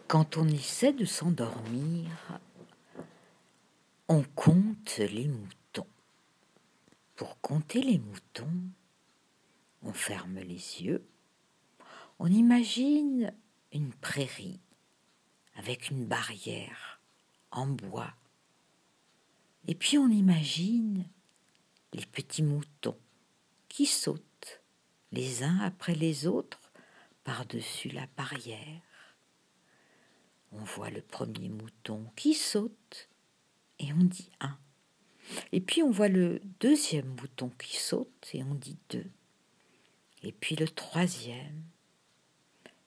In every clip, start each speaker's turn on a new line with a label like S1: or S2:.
S1: Quand on essaie de s'endormir, on compte les moutons. Pour compter les moutons, on ferme les yeux, on imagine une prairie avec une barrière en bois. Et puis on imagine les petits moutons qui sautent les uns après les autres par-dessus la barrière. On voit le premier mouton qui saute et on dit 1. Et puis on voit le deuxième mouton qui saute et on dit 2. Et puis le troisième,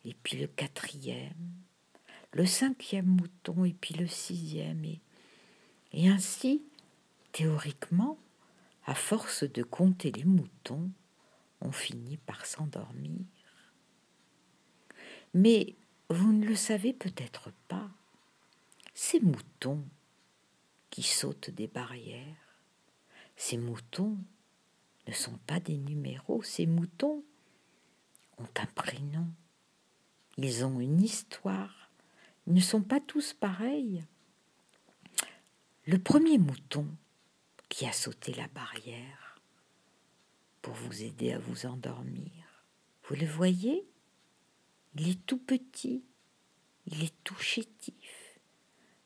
S1: et puis le quatrième, le cinquième mouton et puis le sixième. Et ainsi, théoriquement, à force de compter les moutons, on finit par s'endormir. Mais vous ne le savez peut-être pas, ces moutons qui sautent des barrières, ces moutons ne sont pas des numéros, ces moutons ont un prénom, ils ont une histoire, ils ne sont pas tous pareils. Le premier mouton qui a sauté la barrière pour vous aider à vous endormir, vous le voyez? Il est tout petit, il est tout chétif,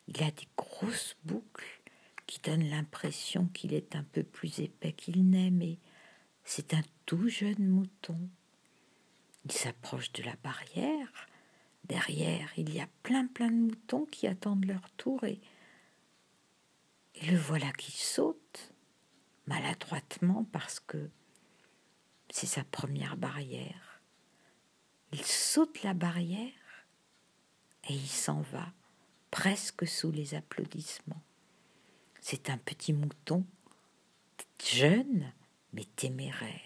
S1: il a des grosses boucles qui donnent l'impression qu'il est un peu plus épais qu'il n'est, mais c'est un tout jeune mouton. Il s'approche de la barrière. Derrière, il y a plein de moutons qui attendent leur tour et le voilà qui saute maladroitement parce que c'est sa première barrière. Il saute la barrière et il s'en va presque sous les applaudissements. C'est un petit mouton jeune mais téméraire.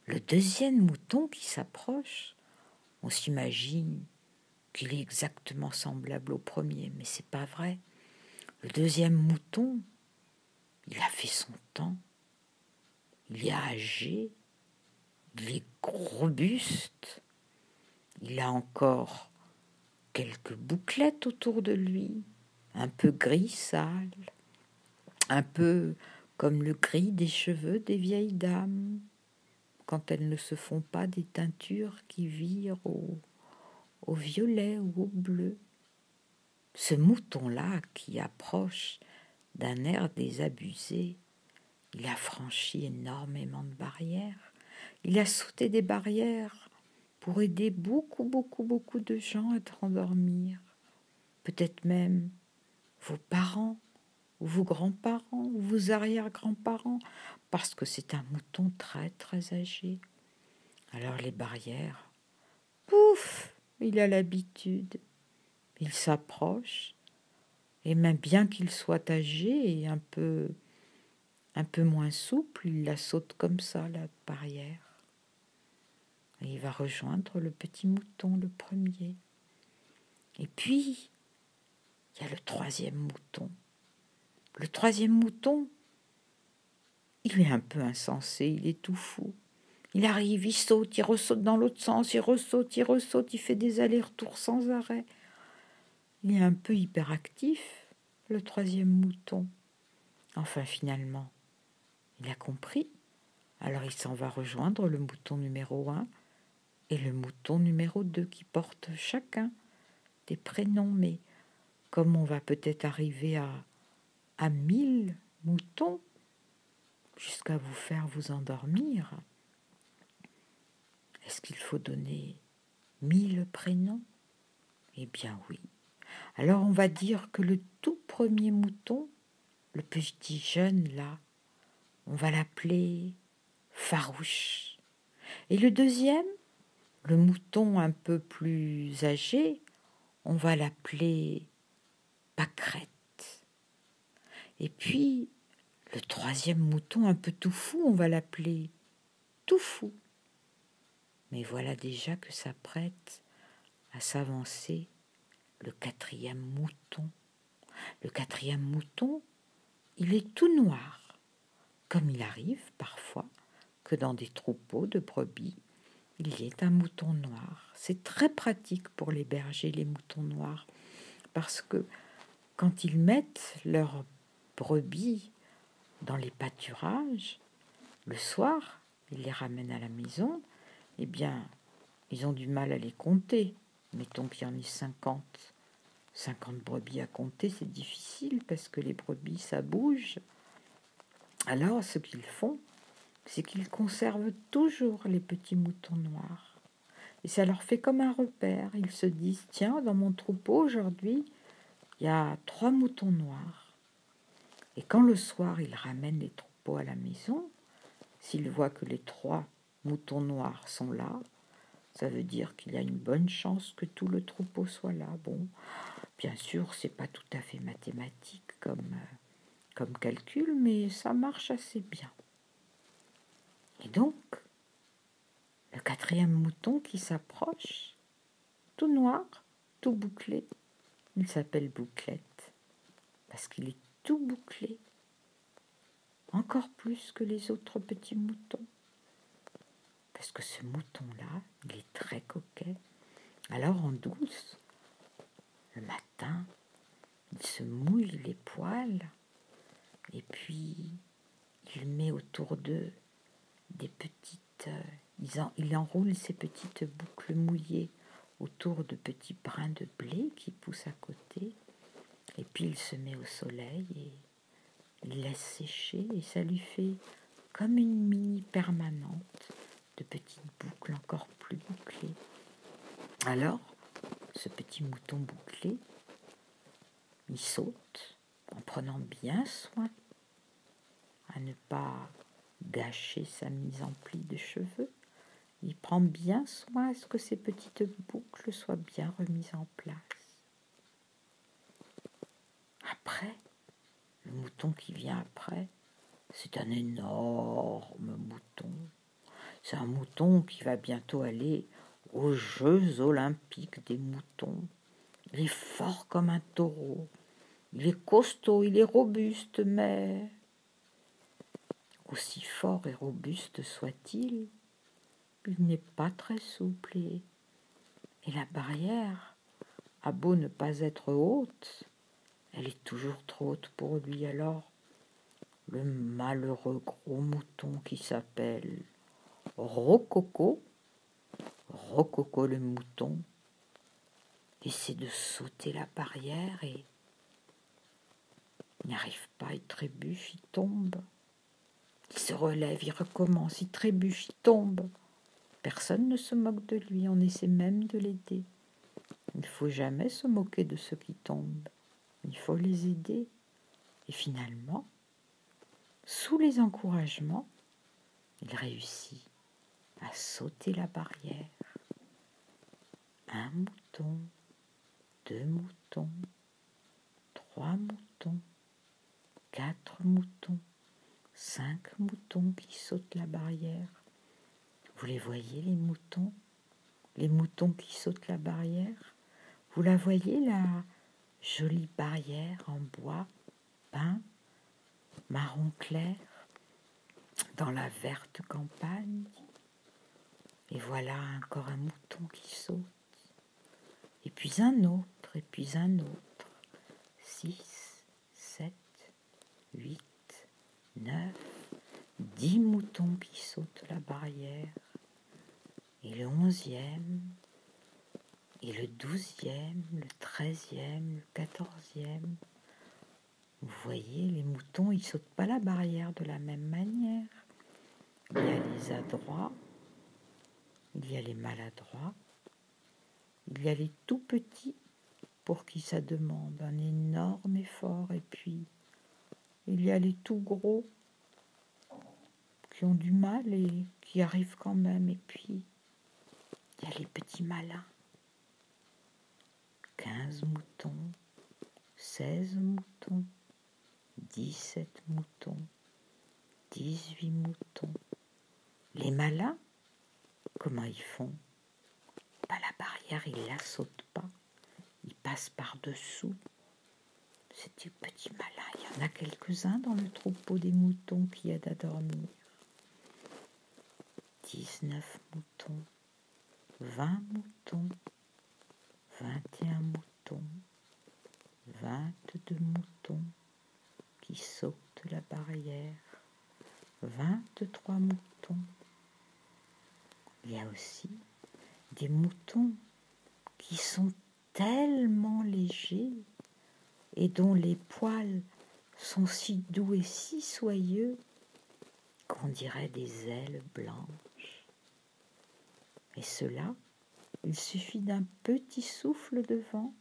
S1: Le deuxième mouton qui s'approche, on s'imagine qu'il est exactement semblable au premier, mais c'est pas vrai. Le deuxième mouton, il a fait son temps, il est âgé, il est robuste, il a encore quelques bouclettes autour de lui, un peu gris sale, un peu comme le gris des cheveux des vieilles dames, quand elles ne se font pas des teintures qui virent au violet ou au bleu. Ce mouton-là qui approche d'un air désabusé, il a franchi énormément de barrières. Il a sauté des barrières pour aider beaucoup de gens à s'endormir. Peut-être même vos parents, ou vos grands-parents, ou vos arrière-grands-parents, parce que c'est un mouton très âgé. Alors les barrières, pouf, il a l'habitude. Il s'approche, et même bien qu'il soit âgé et un peu moins souple, il la saute comme ça, la barrière. Et il va rejoindre le petit mouton, le premier. Et puis, il y a le troisième mouton. Le troisième mouton, il est un peu insensé, il est tout fou. Il arrive, il saute, il ressaute dans l'autre sens, il ressaute, il fait des allers-retours sans arrêt. Il est un peu hyperactif, le troisième mouton. Enfin, finalement, il a compris. Alors il s'en va rejoindre le mouton numéro 1 et le mouton numéro 2 qui portent chacun des prénoms. Mais comme on va peut-être arriver à 1000 moutons jusqu'à vous faire vous endormir, est-ce qu'il faut donner 1000 prénoms? Eh bien oui. Alors on va dire que le tout premier mouton, le petit jeune là, on va l'appeler Farouche. Et le deuxième, le mouton un peu plus âgé, on va l'appeler Pâquerette. Et puis, le troisième mouton un peu tout fou, on va l'appeler Tout Fou. Mais voilà déjà que s'apprête à s'avancer le quatrième mouton. Le quatrième mouton, il est tout noir, comme il arrive parfois que dans des troupeaux de brebis, il y ait un mouton noir. C'est très pratique pour les bergers, les moutons noirs, parce que quand ils mettent leurs brebis dans les pâturages, le soir, ils les ramènent à la maison, eh bien, ils ont du mal à les compter. Mettons qu'il y en ait 50. 50 brebis à compter, c'est difficile parce que les brebis, ça bouge. Alors, ce qu'ils font, c'est qu'ils conservent toujours les petits moutons noirs. Et ça leur fait comme un repère. Ils se disent, tiens, dans mon troupeau aujourd'hui, il y a 3 moutons noirs. Et quand le soir, ils ramènent les troupeaux à la maison, s'ils voient que les 3 moutons noirs sont là, ça veut dire qu'il y a une bonne chance que tout le troupeau soit là. Bon, bien sûr, c'est pas tout à fait mathématique comme calcul, mais ça marche assez bien. Et donc, le 4e mouton qui s'approche, tout noir, tout bouclé, il s'appelle Bouclette, parce qu'il est tout bouclé, encore plus que les autres petits moutons. Parce que ce mouton-là, il est très coquet. Alors en douce, le matin, il se mouille les poils, et puis il met autour d'eux des petites... il enroule ces petites boucles mouillées autour de petits brins de blé qui poussent à côté, et puis il se met au soleil et il laisse sécher, et ça lui fait comme une mini permanente de petites boucles encore plus bouclées. Alors, ce petit mouton bouclé, il saute en prenant bien soin à ne pas gâcher sa mise en pli de cheveux. Il prend bien soin à ce que ces petites boucles soient bien remises en place. Après, le mouton qui vient après, c'est un énorme mouton. C'est un mouton qui va bientôt aller aux Jeux olympiques des moutons. Il est fort comme un taureau. Il est costaud, il est robuste, mais aussi fort et robuste soit-il, il n'est pas très souple. Et la barrière a beau ne pas être haute, elle est toujours trop haute pour lui. Alors, le malheureux gros mouton qui s'appelle Rococo, Rococo le mouton, essaie de sauter la barrière et il n'y arrive pas, il trébuche, il tombe. Il se relève, il recommence, il trébuche, il tombe. Personne ne se moque de lui, on essaie même de l'aider. Il ne faut jamais se moquer de ceux qui tombent. Il faut les aider. Et finalement, sous les encouragements, il réussit à sauter la barrière. 1 mouton, 2 moutons, 3 moutons, 4 moutons, 5 moutons qui sautent la barrière. Vous les voyez, les moutons qui sautent la barrière? Vous la voyez, la jolie barrière en bois peint, marron clair, dans la verte campagne? Et voilà encore un mouton qui saute. Et puis un autre, et puis un autre. 6, 7, 8, 9, 10 moutons qui sautent la barrière. Et le 11e, et le 12e, le 13e, le 14e. Vous voyez, les moutons, ils sautent pas la barrière de la même manière. Il y a les adroits, il y a les maladroits, il y a les tout petits pour qui ça demande un énorme effort, et puis il y a les tout gros qui ont du mal et qui arrivent quand même, et puis il y a les petits malins. 15 moutons, 16 moutons, 17 moutons, 18 moutons. Les malins, comment ils font? La barrière, ils ne la sautent pas. Ils passent par-dessous. C'est des petits malins. Il y en a quelques-uns dans le troupeau des moutons qui aident à dormir. 19 moutons, 20 moutons, 21 moutons, 22 moutons qui sautent la barrière, 23 moutons. Il y a aussi des moutons qui sont tellement légers et dont les poils sont si doux et si soyeux qu'on dirait des ailes blanches. Et cela, il suffit d'un petit souffle de vent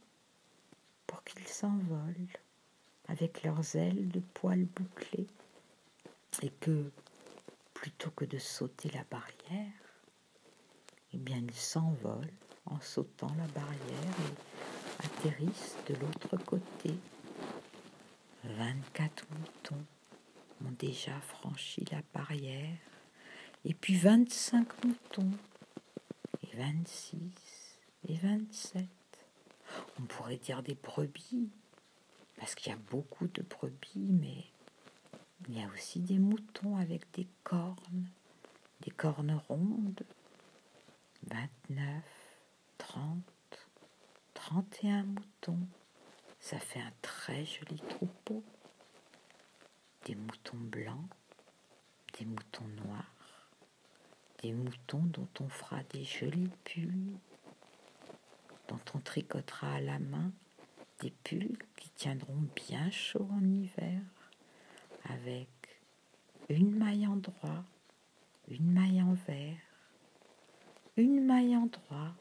S1: pour qu'ils s'envolent avec leurs ailes de poils bouclés et que, plutôt que de sauter la barrière, eh bien ils s'envolent en sautant la barrière et atterrissent de l'autre côté. 24 moutons ont déjà franchi la barrière, et puis 25 moutons, et 26, et 27. On pourrait dire des brebis, parce qu'il y a beaucoup de brebis, mais il y a aussi des moutons avec des cornes rondes. 29, 30, 31 moutons. Ça fait un très joli troupeau. Des moutons blancs, des moutons noirs, des moutons dont on fera des jolis pulls, dont on tricotera à la main des pulls qui tiendront bien chaud en hiver, avec une maille en droit, une maille en vert, une maille en droit,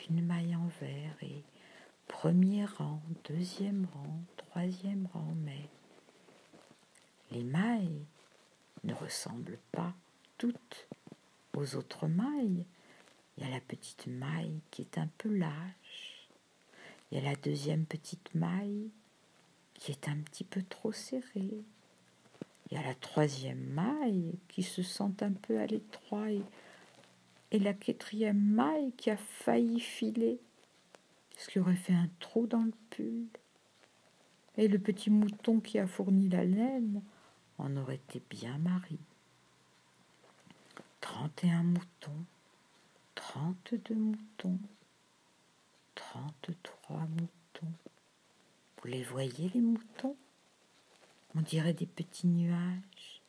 S1: une maille en vert, et premier rang, deuxième rang, troisième rang, mais les mailles ne ressemblent pas toutes aux autres mailles. Il y a la petite maille qui est un peu lâche. Il y a la deuxième petite maille qui est un petit peu trop serrée. Il y a la troisième maille qui se sent un peu à l'étroit et la quatrième maille qui a failli filer, ce qui aurait fait un trou dans le pull. Et le petit mouton qui a fourni la laine en aurait été bien mari. 31 moutons, 32 moutons, 33 moutons. Vous les voyez, les moutons? On dirait des petits nuages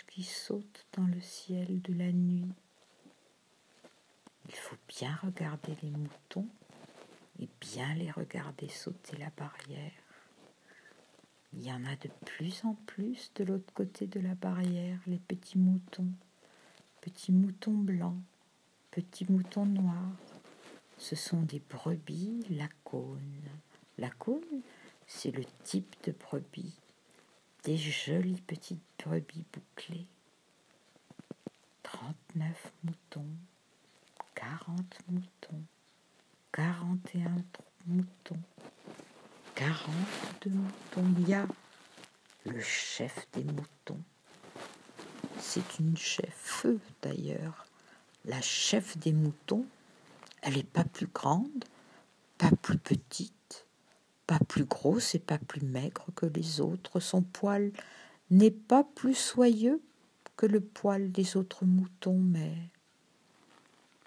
S1: qui sautent dans le ciel de la nuit. Il faut bien regarder les moutons et bien les regarder sauter la barrière. Il y en a de plus en plus de l'autre côté de la barrière, les petits moutons blancs, petits moutons noirs. Ce sont des brebis lacônes. Lacônes, c'est le type de brebis, des jolies petites brebis bouclées. 39 moutons, 40 moutons, 41 moutons, 42 moutons. Il y a le chef des moutons. C'est une chef d'ailleurs. La chef des moutons, elle n'est pas plus grande, pas plus petite, pas plus grosse et pas plus maigre que les autres. Son poil n'est pas plus soyeux que le poil des autres moutons, mais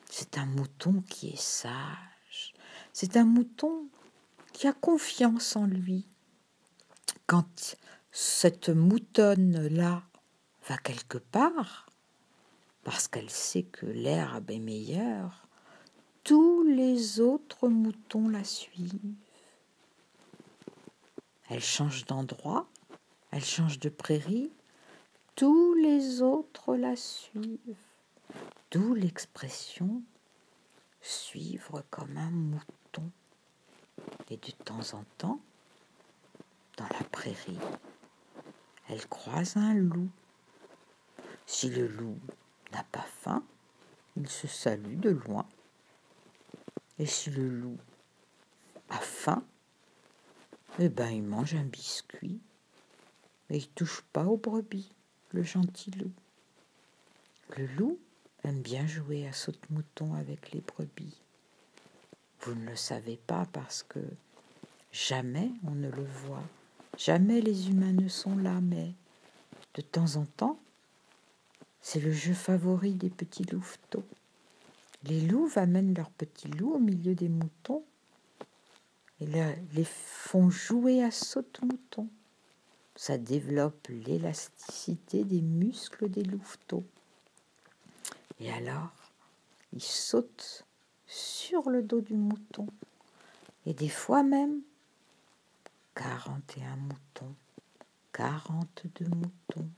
S1: c'est un mouton qui est sage. C'est un mouton qui a confiance en lui. Quand cette moutonne-là va quelque part, parce qu'elle sait que l'herbe est meilleure, tous les autres moutons la suivent. Elle change d'endroit, elle change de prairie, tous les autres la suivent. D'où l'expression « suivre comme un mouton ». Et de temps en temps, dans la prairie, elle croise un loup. Si le loup n'a pas faim, il se salue de loin. Et si le loup a faim, eh ben il mange un biscuit et il touche pas aux brebis, le gentil loup. Le loup aime bien jouer à saute-mouton avec les brebis. Vous ne le savez pas parce que jamais on ne le voit, jamais les humains ne sont là, mais de temps en temps, c'est le jeu favori des petits louveteaux. Les louves amènent leurs petits loups au milieu des moutons et les font jouer à saute-mouton. Ça développe l'élasticité des muscles des louveteaux. Et alors, ils sautent sur le dos du mouton. Et des fois même, 41 moutons, 42 moutons,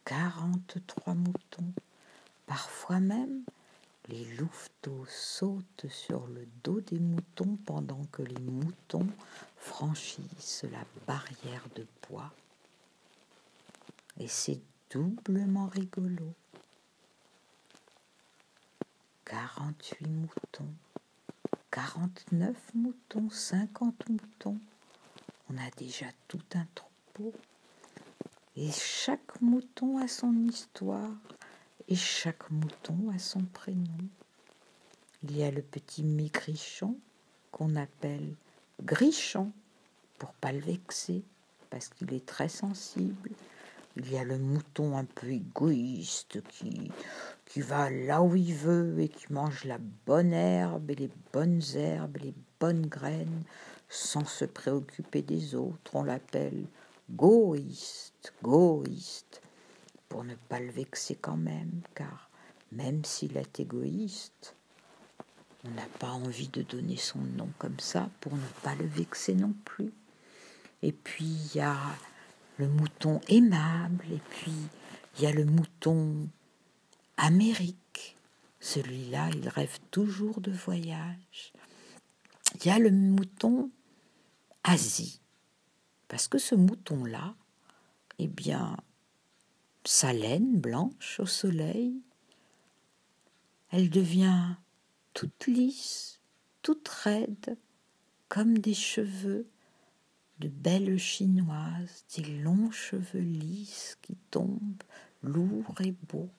S1: 43 moutons. Parfois même, les louveteaux sautent sur le dos des moutons pendant que les moutons franchissent la barrière de bois. Et c'est doublement rigolo. 48 moutons, 49 moutons, 50 moutons. On a déjà tout un troupeau. Et chaque mouton a son histoire. Et chaque mouton a son prénom. Il y a le petit maigrichon qu'on appelle Grichon pour pas le vexer parce qu'il est très sensible. Il y a le mouton un peu égoïste qui va là où il veut et qui mange la bonne herbe et les bonnes herbes, les bonnes graines sans se préoccuper des autres. On l'appelle goïste, pour ne pas le vexer quand même, car même s'il est égoïste, on n'a pas envie de donner son nom comme ça pour ne pas le vexer non plus. Et puis il y a le mouton aimable, et puis il y a le mouton Amérique. Celui-là, il rêve toujours de voyage. Il y a le mouton Asie, parce que ce mouton-là, eh bien, sa laine blanche au soleil, elle devient toute lisse, toute raide, comme des cheveux de belles chinoises, des longs cheveux lisses qui tombent, lourds et beaux.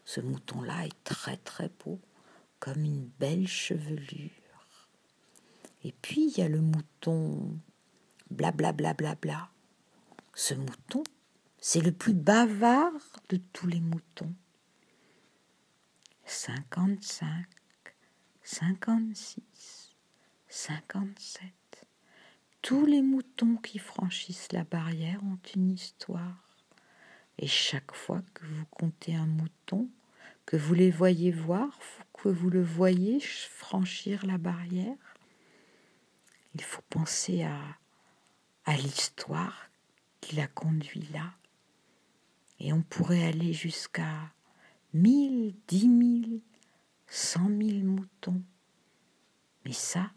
S1: Ce mouton-là est très très beau, comme une belle chevelure. Et puis il y a le mouton blablabla. Bla, bla, bla, bla. Ce mouton, c'est le plus bavard de tous les moutons. 55, 56, 57. Tous les moutons qui franchissent la barrière ont une histoire. Et chaque fois que vous comptez un mouton, que vous les voyez voir, que vous le voyez franchir la barrière, il faut penser à l'histoire qui l'a conduit là. Et on pourrait aller jusqu'à 1000, 10 000, 100 000 moutons. Mais ça,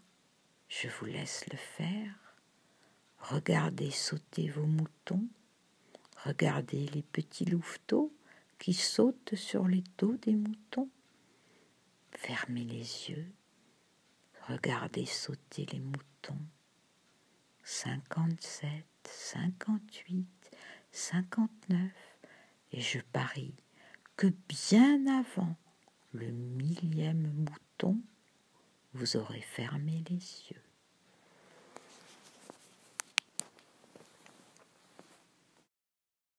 S1: je vous laisse le faire. Regardez sauter vos moutons. Regardez les petits louveteaux qui sautent sur les dos des moutons. Fermez les yeux. Regardez sauter les moutons. 57, 58, 59. Et je parie que bien avant le 1000e mouton, vous aurez fermé les yeux.